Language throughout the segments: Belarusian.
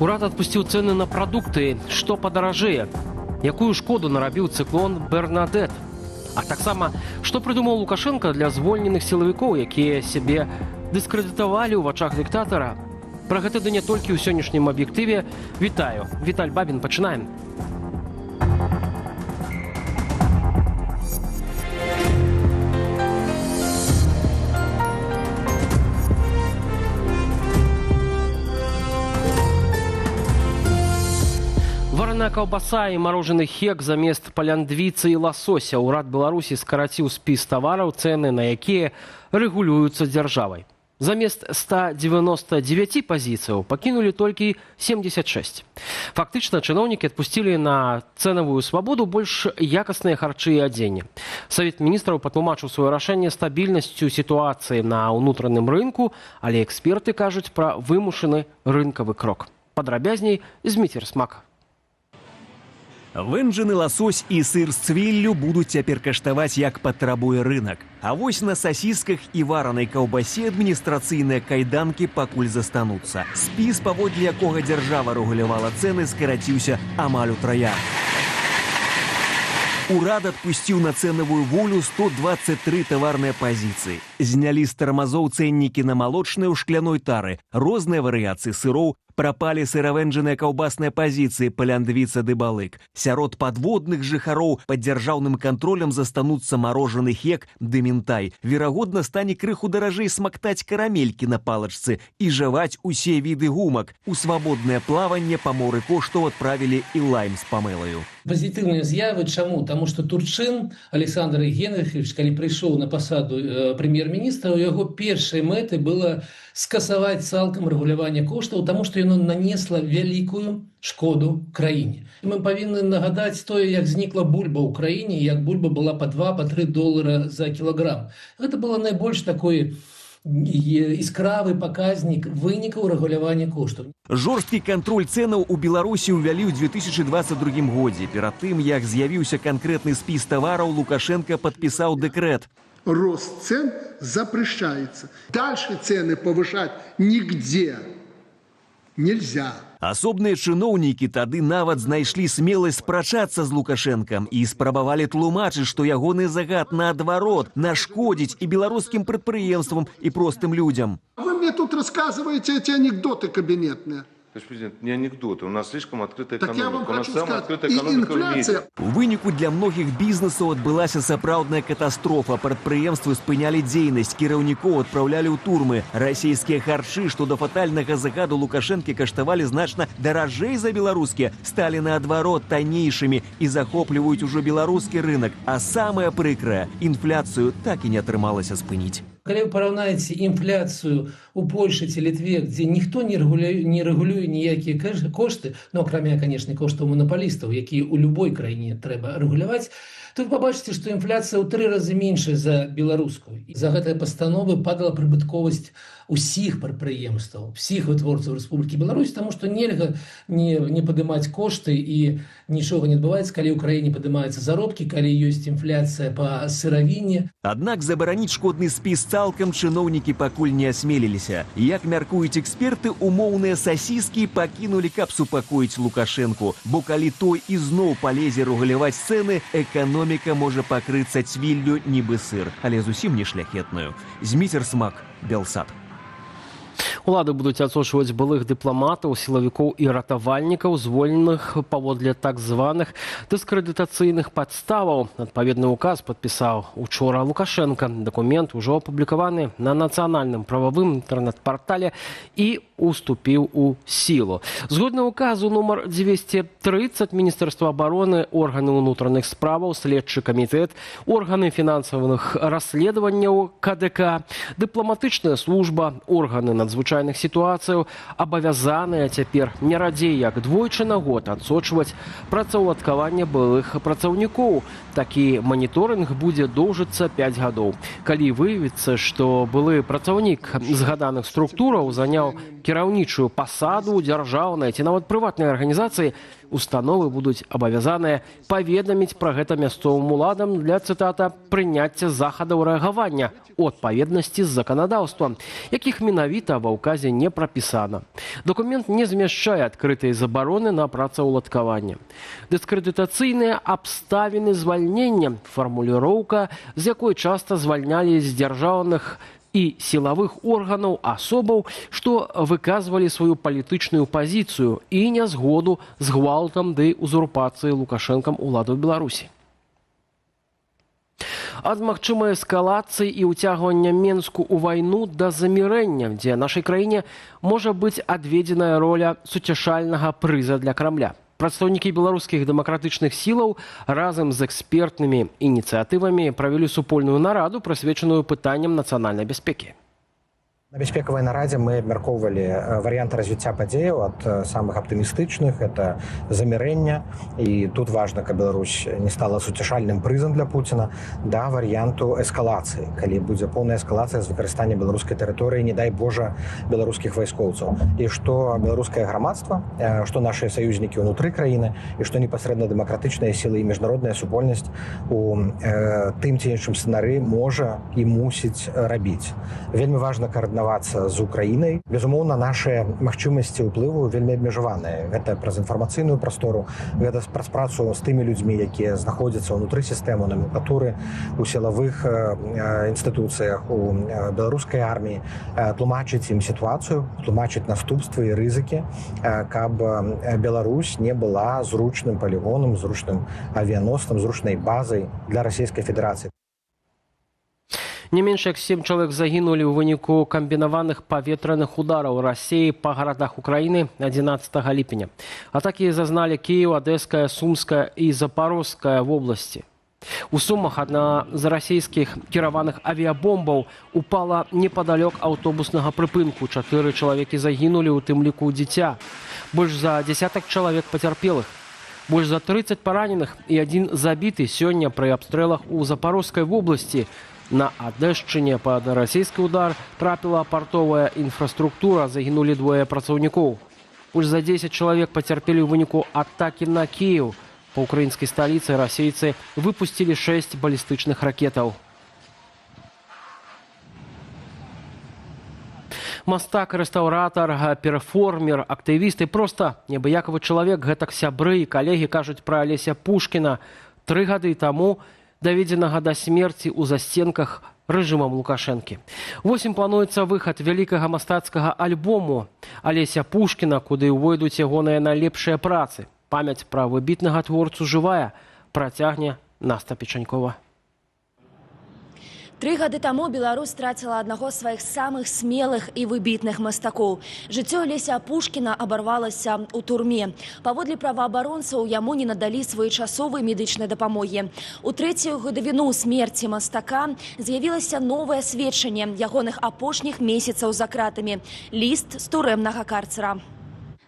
Урад отпустил цены на продукты. Что подорожее? Якую шкоду нарабіў циклон Бернадет? А таксама, што прыдумаў Лукашенко для звольненых сілавікоў, якія сябе дыскрэдытавалі ў вачах дыктатара? Пра гэта ды не толькі ў сённяшнім аб'ектыве. Вітаю. Віталь Бабін, пачынаем. Вареная каўбаса і марожаны хек замест паляндвіцы і ласося. Урад Беларусі скараціў спіс тавараў, цэны на якія рэгулююцца дзяржавай. Замест 199 пазіцыяў пакінулі толькі 76. Фактычна чыноўнікі адпусцілі на цэнавую свабоду больш якасныя харчы і адзенне. Савет міністраў патлумачыў сваё рашэнне стабільнасцю сітуацыі на ўнутраным рынку, але эксперты кажуць пра вымушаны рынкавы крок. Падрабязней Зміцер Смак. Вэнджаны ласось і сыр з цвіллю будуць цяпер каштаваць, як патрабуе рынак. А вось на сасісках і варанай каўбасе адміністрацыйныя кайданкі пакуль застануцца. Спіс, паводле якога дзяржава рэгулявала цэны, скараціўся амаль утрая. Урад адпусціў на цэнавую волю 123 таварныя пазіцыі. Знялі з тармазоў цэннікі на малочныя ў шкляной тары, розныя варыяцыі сыроў, прапалі сыравэнджаныя каўбасныя пазіцыі паляндвіца ды балык. Сярод падводных жыхароў пад дзяржаўным кантролем застануцца марожаны хек ды мінтай. Верагодна, стане крыху даражэй смактаць карамелькі на палачцы і жаваць усе віды гумак. У свабоднае плаванне па моры коштаў адправілі і лайм з памылаю. Пазітыўныя з'явы. Чаму? Таму што Турчын Александр Генрихович, калі прыйшоў на пасаду прэм'ер-міністра, у яго першай мэты было скасаваць цалкам рэгуляванне коштаў, таму што яно нанесла вялікую шкоду краіне. Мы павінны нагадаць тое, як знікла бульба ў краіне, як бульба была па 2-3 долара за кілаграм. Гэта было найбольш такой іскравы паказнік вынікаў рэгулявання коштаў. Жорсткі кантроль цэнаў у Беларусі ўвялі ў 2022 годзе. Перад тым, як з'явіўся канкрэтны спіс тавараў, Лукашенко падпісаў дэкрэт. Рост цен запрещается. Дальше цены повышать нигде нельзя. Асобныя чыноўнікі тады нават знайшлі смеласць спрачацца з Лукашэнкам і спрабавалі тлумачыць, што ягоны загад наадварот нашкодзіць і беларускім прадпрыемствам, і простым людзям. Вы мне тут рассказываете эти анекдоты кабинетные. Товарищ президент, не анекдоты. У нас слишком открытая Так я вам экономика. У нас хочу самая сказать, открытая и экономика в инфляция. мире. У выніку для многіх бізнесаў адбылася сапраўдная катастрофа. Прадпрыемствы спынялі дзейнасць, кіраўнікоў адпраўлялі ў турмы. Расійскія харчы, што да фатальнага загаду Лукашэнкі каштавалі значна даражэй за беларускія, сталі наадварот таннейшымі і захопліваюць ужо беларускі рынак. А самае прыкрае, інфляцыю так і не атрымалася спыніць. Калі вы параўнаеце інфляцыю у Польшы ці Літве, дзе ніхто не рэгулюе ніякія кошты, ну, акрамя, канешне, коштаў манапалістаў, якія ў любой краіне трэба рэгуляваць, то вы пабачыце, што інфляцыя ў 3 разы меншая за беларускую. І за гэтыя пастановы падала прыбытковасць усіх прадпрыемстваў, усіх вытворцаў Рэспублікі Беларусь, таму што нельга не падымаць кошты і нічога не адбываецца, калі ў краіне падымаюцца заробкі, калі ёсць інфляцыя па сыравіне. Аднак забараніць шкодны спіс цалкам чыноўнікі пакуль не асмеліліся. Як мяркуюць эксперты, умоўныя сасіскі пакінулі, каб супакоіць Лукашэнку, бо калі той ізноў палезе рэгуляваць цэны, эканоміка можа пакрыцца цвіллю нібы сыр, але зусім не шляхетную. Зміцер Смак, Белсат. Улады будуць адсочваць былых дыпламатаў, сілавікоў і ратавальнікаў, звольненых паводле так званых дыскрэдытацыйных падставаў. Адпаведны ўказ падпісаў учора Лукашенко. Дакумент ужо апублікаваны на нацыянальным прававым інтэрнэт-партале і уступіў у сілу. Згодна ўказу нумар 230 Міністэрства абароны, органы ўнутраных справаў, следчы камітэт, органы фінансавых расследаванняў КДК, дыпламатычная служба, органы надзвычайных сітуацыяў абавязаныя цяпер не радзей як двойчы на год адсочваць працаўладкаванне былых працаўнікоў. Такі маніторынг будзе доўжыцца 5 гадоў. Калі выявіцца, што былы працаўнік згаданых структураў заняў кіраўнічую пасаду ў дзяржаўнай ці нават прыватнай арганізацыі, установы будуць абавязаныя паведаміць пра гэта мясцовым уладам для, цытата, прыняцця захадаў рэагавання у адпаведнасці з заканадаўствам, якіх менавіта гэта ва ўказе не прапісана. Документ не змяшчае адкрытай забароны на працаўладкаванне. Дыскрэдытацыйныя абставіны звальнення – фармуліроўка, з якой часта звальнялі з дзяржаўных і сілавых органаў асобаў, што выказвалі сваю палітычную пазіцыю і нязгоду з гвалтам ды узурпацыяй Лукашэнкам улады ў Беларусі. Ад магчымай эскалацыі і ўцягвання Менску ў вайну да замірэння, дзе нашай краіне можа быць адведзеная роля суцяшальнага прыза для Крамля. Прадстаўнікі беларускіх дэмакратычных сілаў разам з экспертнымі ініцыятывамі правялі супольную нараду, прысвечаную пытанням нацыянальнай бяспекі. На бяспекавай нарадзе мы абмяркоўвалі варыянты развіцця падзеяў ад самых аптымістычных, это замірэння, і тут важна, каб Беларусь не стала суцяшальным прызам для Пуціна, да варыянту эскалацыі, калі будзе поўная эскалацыя з выкарыстаннем беларускай тэрыторыі, не дай Божа, беларускіх вайскоўцаў. І што беларускае грамадства, што нашыя саюзнікі ўнутры краіны, і што непасрэдна дэмакратычныя сілы і міжнародная супольнасць у тым ці іншым сцэнары можа і мусіць рабіць. Вельмі важна каардынаваць з Украінай. Безумоўна, нашыя магчымасці ўплыву вельмі абмежаваныя. Гэта праз інфармацыйную прастору, гэта праз працу з тымі людзьмі, якія знаходзяцца ўнутры сістэмы номенклатуры, у сілавых інстытуцыях, у беларускай арміі, тлумачыць ім сітуацыю, тлумачыць наступствы і рызыкі, каб Беларусь не была зручным палігонам, зручным авіяносцам, зручнай базай для Расійскай Федэрацыі. Не менш як 7 чалавек загінулі ў выніку камбінаваных паветраных удараў Расіі па гарадах Украіны 11 ліпеня. Атакі зазналі Кіеў, Адэская, Сумская і Запорожская вобласці. У Сумах адна з расійскіх кіраваных авіябомбаў упала непадалёк аўтобуснага прыпынку. 4 чалавекі загінулі, у тым ліку дзіця. Больш за дзясятак чалавек пацярпелых. Больш за 30 параненых і 1 забіты сёння пры абстрэлах у Запорожскай вобласці. На Адэшчыне пад расійскі удар трапіла партовая інфраструктура, загінулі 2 працаўнікоў. Больш за 10 чалавек пацярпелі ў выніку атакі на Кіеў. Па ўкраінскай сталіцы расейцы выпусцілі 6 балістычных ракетаў. Мастак, рэстаўратар, перформер, актывіст і проста неабыякавы чалавек, гэтак сябры і калегі кажуць пра Алеся Пушкіна. 3 гады таму даведзенага да смерці ў застенках рэжымам Лукашэнкі. Вось ім плануецца выхад вялікага мастацкага альбому Алеся Пушкіна, куды ўвойдуць ягоныя найлепшыя працы. Памяць пра выбітнага творцу жывая, працягне Наста Печанькова. 3 гады таму Беларусь страціла аднаго з сваіх самых смелых і выбітных мастакоў. Жыццё Алеся Пушкіна абарвалася ў турме. Паводле праваабаронцаў яму не надалі своечасовай медычнай дапамогі. У 3-ю гадавіну смерці мастака з'явілася новае сведчанне ягоных апошніх месяцаў за кратамі – ліст з турэмнага карцера.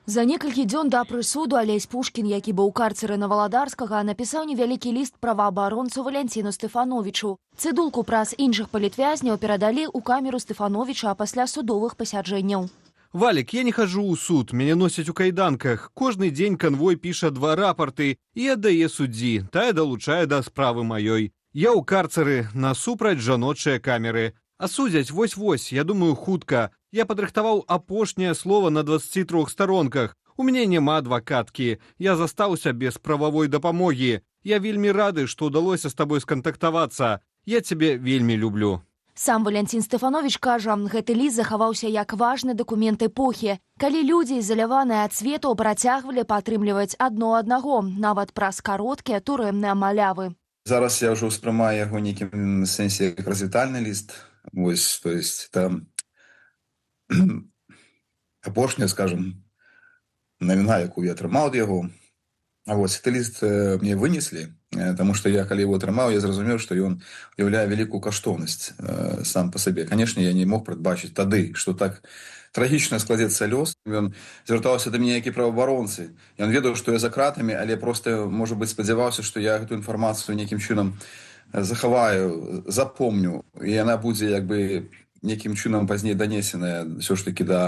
За некалькі дзён да прысуду Алесь Пушкін, які быў у карцеры на Валадарскага, напісаў невялікі ліст праваабаронцу Валянціну Стэфановічу. Цыдулку праз іншых палітвязняў перадалі ў камеру Стэфановіча пасля судовых пасяджэнняў. Валік, я не хожу ў суд, мяне носяць у кайданках. Кожны дзень канвой піша 2 рапорты і аддае суддзі, тая далучае да справы маёй. Я ў карцеры насупраць жаночыя камеры. А судзяць вось-вось, я думаю, хутка. Я падрыхтаваў апошняе слова на 23 старонках. У мяне няма адвакаткі. Я застаўся без прававой дапамогі. Я вельмі рады, што ўдалося з табой скантактавацца. Я цябе вельмі люблю. Сам Валянцін Стэфановіч кажа, гэты ліст захаваўся як важны дакумент эпохі. Калі людзі, заляваныя ад свету, працягвалі падтрымліваць адно аднаго, нават праз кароткія турэмныя малявы. Зараз я ўжо ўспрымаю яго нейкім сэнсе як развітальны ліст. Вось, то есть, там апошняя, скажем, навіна, якую я атрымаў ад яго. А вось, гэты ліст мне вынеслі, таму што я, калі яго атрымаў, я зразумеў, што ён уяўляе вялікую каштоўнасць сам па сабе. Канешне, я не мог прадбачыць тады, што так трагічна складзецца лёс. Ён звяртаўся да мяне, як і праваабаронцы. Ён ведаў, што я за кратамі, але проста, можа быць, спадзяваўся, што я гэту інфармацыю нейкім чынам захаваю, запомню, і яна будзе як бы нейкім чынам пазней данесеная ўсё ж такі да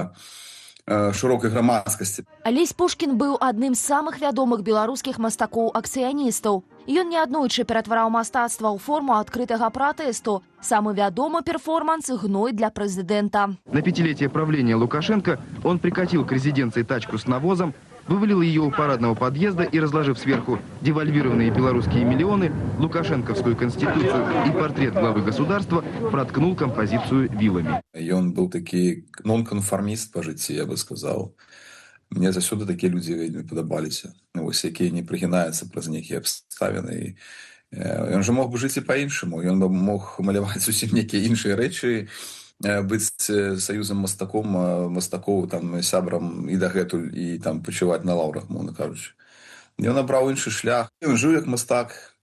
шырокай грамадскасці. Алесь Пушкін быў адным з самых вядомых беларускіх мастакоў-акцыяністаў. Ён неаднойчы ператвараў мастацтва ў форму адкрытага пратэсту. Самы вядомы перформанс «Гной для президента». На 5-летие правления Лукашенко он прикатил к резиденции тачку с навозом, вывалил ее у парадного подъезда и, разложив сверху девальвированные белорусские миллионы, Лукашенковскую конституцию и портрет главы государства, проткнул композицию вилами. И он был таки нонконформист по житті, я бы сказал. Мне засюды такие люди вельмі подобалися. Ось, які не пригинаються праз нейкія обставини. Он же мог бы жить и по-іншому. Он бы мог маляваць зусім некія іншыя рэчы, быць саюзам мастакоў, там, сябрам і дагэтуль, і там пачываць на лаўрах, мовна кажучы. Ён абраў іншы шлях. Ён жыў як мастак,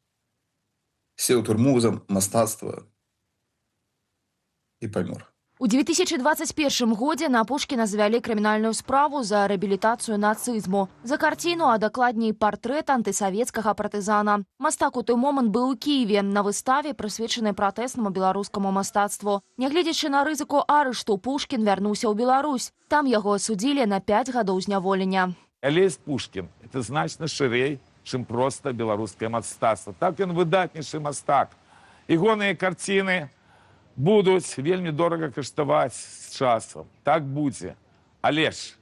сеў у турму за мастацтва і памёр. У 2021 годзе на Пушкіна завялі крымінальную справу за рэабілітацыю нацызму. За карціну, а дакладней партрэт антысавецкага партызана. Мастак у той момант быў у Кіеве на выставе, прысвечанай пратэснаму беларускаму мастацтву. Нягледзячы на рызыку арышту, Пушкін вярнуўся ў Беларусь. Там яго асудзілі на 5 гадоў зняволення. Алесь Пушкін – это значна шырэй, чым проста беларускае мастацтва. Так ён выдатнейшы мастак. Ягоныя карціны будуць вельмі дорага каштаваць з часам. Так будзе. Але ж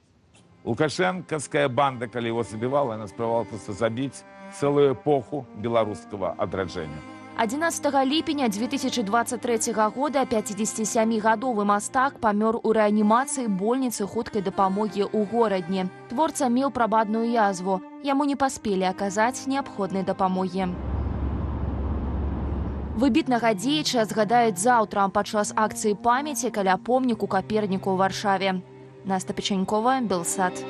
лукашэнкаўская банда, калі его забівала, яна спрабавала проста забіць цэлую эпоху беларускага адраджэння. 11 ліпеня 2023 года 57-гадовы мастак памёр у рэанімацыі больніцы хуткай дапамогі ў горадні. Творца меў прабадную язву. Яму не паспелі аказаць неабходнай дапамогі. Выбітнага дзеяча згадаюць заўтра падчас акцыі памяці каля помніку Каперніку ў Варшаве. Наста Печанькова, Белсат.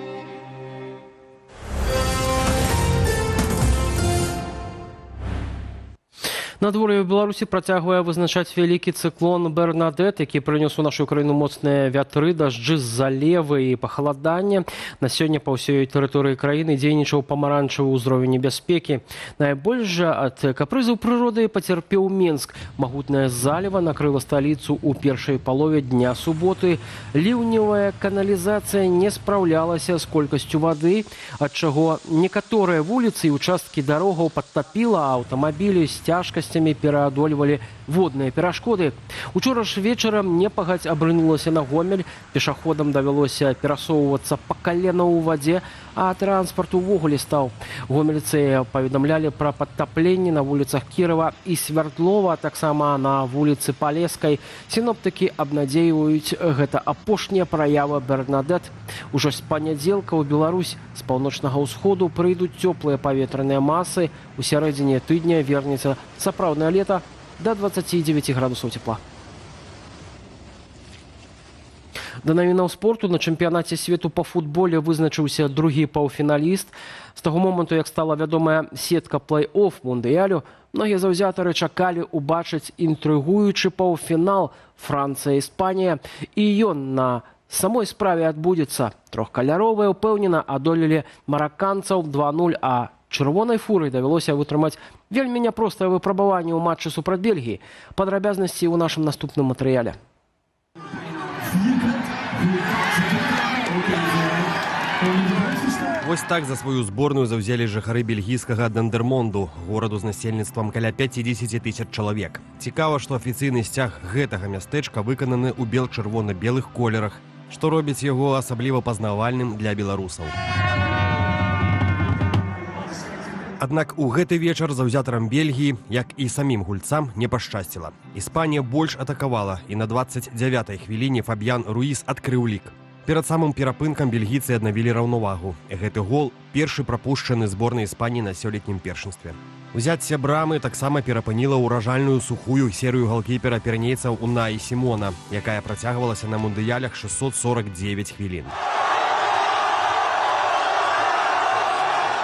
Надвор'е ў Беларусі працягвае вызначаць вялікі цыклон Бернадет, які прынёс у нашу краіну моцныя вятры, дажджы з залевы і пахаладанне. На сёння па ўсёй тэрыторыі краіны дзейнічаў памаранчавы ўзровень небяспекі. Найбольш жа ад капрызаў прыроды пацярпеў Менск. Магутная заліва накрыла сталіцу ў першай палове дня суботы. Ліўневая каналізацыя не спраўлялася з колькасцю вады, ад чаго некаторыя вуліцы і участкі дарогаў падтапіла, а аўтамабілі з цяжкасцямі пераадольвалі водныя перашкоды. Учора ж вечарам непагадзь абрынулася на Гомель. Пешаходам давялося перасоўвацца па калена ў вадзе, а транспарт увогуле стаў. Гомельцы паведамлялі пра падтапленні на вуліцах Кірова і Свярдлова, таксама на вуліцы Палескай. Сіноптыкі абнадзейваюць, гэта апошняя праява Бернадет. Ужо з панядзелка ў Беларусь з паўночнага ўсходу прыйдуць цёплыя паветраныя масы. У сярэдзіне тыдня вернецца сапраўднае лета да 29 градусаў цепла. Да навінаў спорту на чэмпіянаце свету па футболе вызначыўся другі паўфіналіст. З таго моманту, як стала вядомая сетка плэй-офф мундыялю, многія заўзятары чакалі ўбачыць інтрыгуючы паўфінал Францыя-Іспанія. І ён на самой справе адбудзецца. Трохкаляровыя ўпэўнена адолелі мараканцаў 2-0, а чырвонай фурай давялося вытрымаць вельмі няпростае выпрабаванне ў матчы супраць Бельгіі. Падрабязнасці ў нашым наступным матэрыяле. Вось так за сваю зборную заўзялі жыхары бельгійскага Дендермонду, гораду з насельніцтвам каля 50 тысяч чалавек. Цікава, што афіцыйны сцяг гэтага мястэчка выкананы ў бел-чырвона-белых колерах, што робіць яго асабліва пазнавальным для беларусаў. Аднак у гэты вечар заўзятарам Бельгіі, як і самім гульцам, не пашчасціла. Іспанія больш атакавала, і на 29-й хвіліне Фаб'ян Руіс адкрыў лік. Перад самым перапынкам бельгійцы аднавілі раўнавагу. Гэты гол першы прапушчаны зборнай Іспаніі на сёлетнім першынстве. Узяцце брамы таксама перапыніла ўражальную сухую серыю галкіпера піренейцаў Унаі Сімона, якая працягвалася на мундыялях 649 хвілін.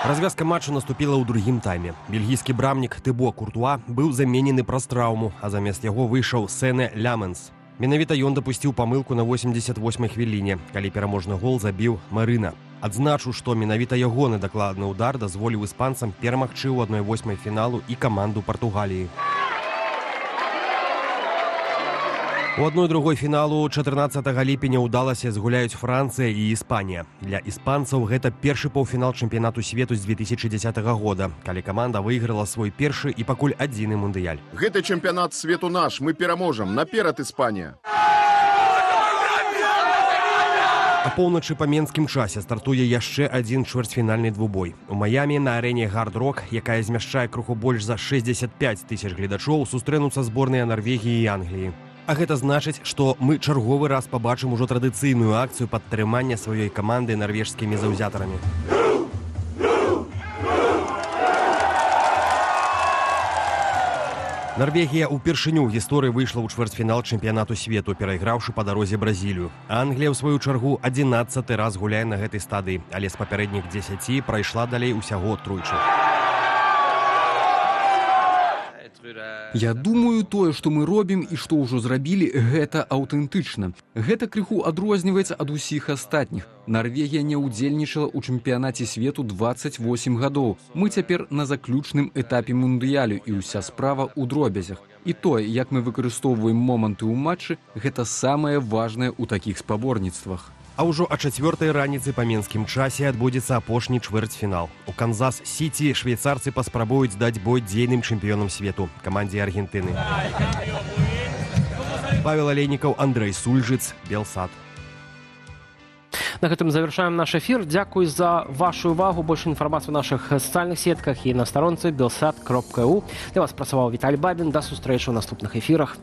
Развязка матчу наступіла ў другім тайме. Бельгійскі брамнік Тыбо Куртуа быў заменены праз траўму, а замест яго выйшаў Сене Ляменс. Менавіта ён дапусціў памылку на 88-й хвіліне, калі пераможны гол забіў Марына. Адзначу, што менавіта ягоны дакладны ўдар дазволіў іспанцам перамагчы ў 1/8 фіналу і каманду Партугаліі. У адной другой фіналу 14 ліпеня ўдалася згуляюць Францыя і Іспанія. Для іспанцаў гэта першы паўфінал чэмпіянату свету з 2010 года, калі каманда выйграла свой першы і пакуль адзіны мундыяль. Гэты чэмпіянат свету наш, мы пераможам. Наперад, Іспанія! А поўначы па менскім часе стартуе яшчэ адзін чвэрцьфінальны двубой. У Маямі на арэне Hard Rock, якая змяшчае крыху больш за 65 тысяч гледачоў, сустрэнуцца зборныя Нарвегіі і Англіі. А гэта значыць, што мы чарговы раз пабачым ужо традыцыйную акцыю падтрымання сваёй каманды нарвежскімі заўзятарамі. Нарвегія ўпершыню ў гісторыі выйшла ў чвэрцьфінал чэмпіянату свету, перайграўшы па дарозе Бразілію. Англія, ў сваю чаргу, 11-ы раз гуляе на гэтай стадыі, але з папярэдніх 10 прайшла далей усяго тройчы. Я думаю, тое, што мы робім і што ўжо зрабілі, гэта аўтэнтычна. Гэта крыху адрозніваецца ад усіх астатніх. Нарвегія не ўдзельнічала ў чэмпіянаце свету 28 гадоў. Мы цяпер на заключным этапе мундыялю, і ўся справа ў дробязях. І тое, як мы выкарыстоўваем моманты ў матчы, гэта самае важнае ў такіх спаборніцтвах. А ўжо о 4-й раніцы па менскім часе адбудзецца апошні чвэрцьфінал. У Канзас-Сіці швейцарцы паспрабуюць даць бой дзейным чэмпіёнам свету, камандзе Аргентыны. Павел Алейнікаў, Андрэй Сульжыц, Белсат. На гэтым завершаем наш эфир. Дзякуй за вашу увагу. Больше інфармацыі ў нашых сацыяльных сетках і на старонцы belsat.eu. Для вас працаваў Віталь Бабін. Да сустрэчы ў наступных эфірах.